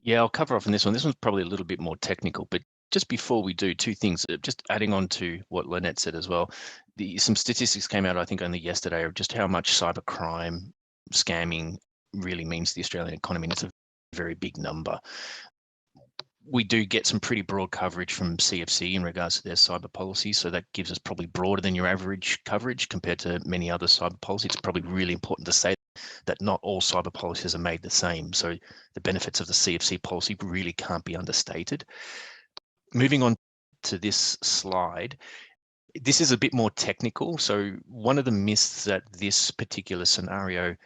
Yeah, I'll cover off on this one. This one's probably a little bit more technical, but just before we do, two things, just adding on to what Lynette said as well. Some statistics came out, I think, only yesterday of just how much cybercrime scamming really means to the Australian economy. And it's a very big number. We do get some pretty broad coverage from CFC in regards to their cyber policy. So that gives us probably broader than your average coverage compared to many other cyber policies. It's probably really important to say that not all cyber policies are made the same. So the benefits of the CFC policy really can't be understated. Moving on to this slide, this is a bit more technical. So one of the myths that this particular scenario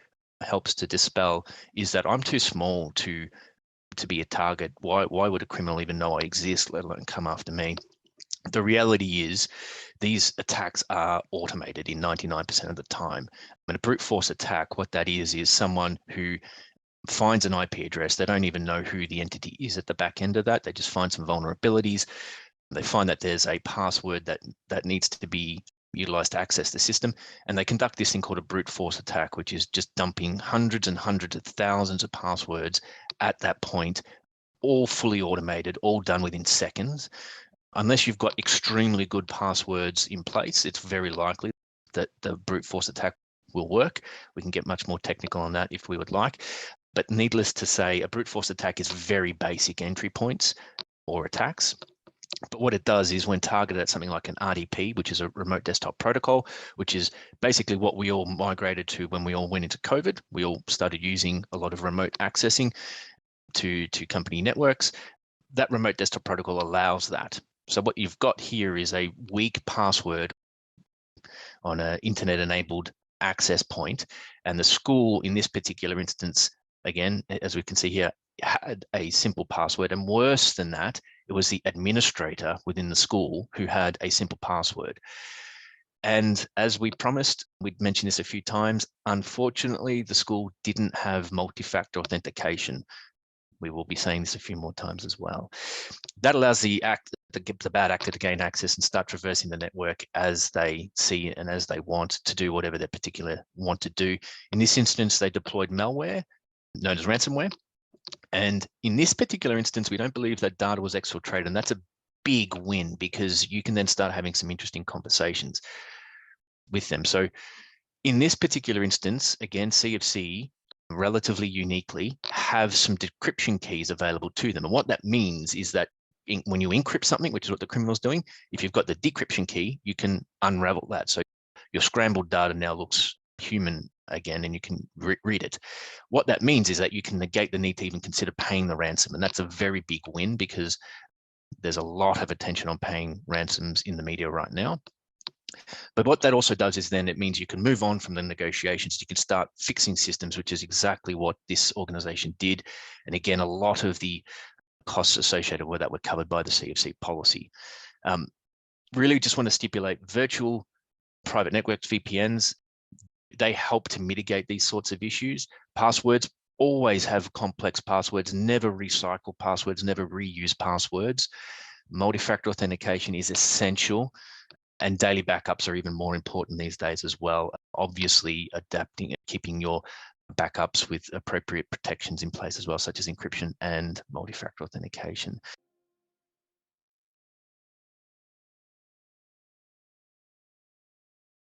helps to dispel is that I'm too small to be a target. Why would a criminal even know I exist, let alone come after me? The reality is these attacks are automated in 99% of the time. And a brute force attack, what that is someone who finds an IP address. They don't even know who the entity is at the back end of that. They just find some vulnerabilities. They find that there's a password that needs to be utilized to access the system. And they conduct this thing called a brute force attack, which is just dumping hundreds and hundreds of thousands of passwords at that point, all fully automated, all done within seconds. Unless you've got extremely good passwords in place, it's very likely that the brute force attack will work. We can get much more technical on that if we would like. But needless to say, a brute force attack is very basic entry points or attacks. But what it does is when targeted at something like an RDP, which is a remote desktop protocol, which is basically what we all migrated to when we all went into COVID. We all started using a lot of remote accessing to company networks. That remote desktop protocol allows that. So what you've got here is a weak password on an internet-enabled access point, and the school in this particular instance, again, as we can see here, had a simple password, and worse than that, it was the administrator within the school who had a simple password. And as we promised, we'd mentioned this a few times, unfortunately, the school didn't have multi-factor authentication. We will be saying this a few more times as well. That allows the bad actor to gain access and start traversing the network as they see and as they want to do whatever they particularly want to do. In this instance, they deployed malware known as ransomware. And in this particular instance, we don't believe that data was exfiltrated, and that's a big win because you can then start having some interesting conversations with them. So in this particular instance, again, CFC relatively uniquely have some decryption keys available to them. And what that means is that when you encrypt something, which is what the criminal's doing, if you've got the decryption key, you can unravel that. So your scrambled data now looks human again, and you can read it. What that means is that you can negate the need to even consider paying the ransom. And that's a very big win because there's a lot of attention on paying ransoms in the media right now. But what that also does is then it means you can move on from the negotiations. You can start fixing systems, which is exactly what this organization did. And again, a lot of the costs associated with that were covered by the CFC policy. Really just want to stipulate virtual private networks, VPNs, they help to mitigate these sorts of issues. Passwords always have complex passwords, never recycle passwords, never reuse passwords. Multi-factor authentication is essential, and daily backups are even more important these days as well. Obviously, adapting and keeping your backups with appropriate protections in place as well, such as encryption and multi-factor authentication.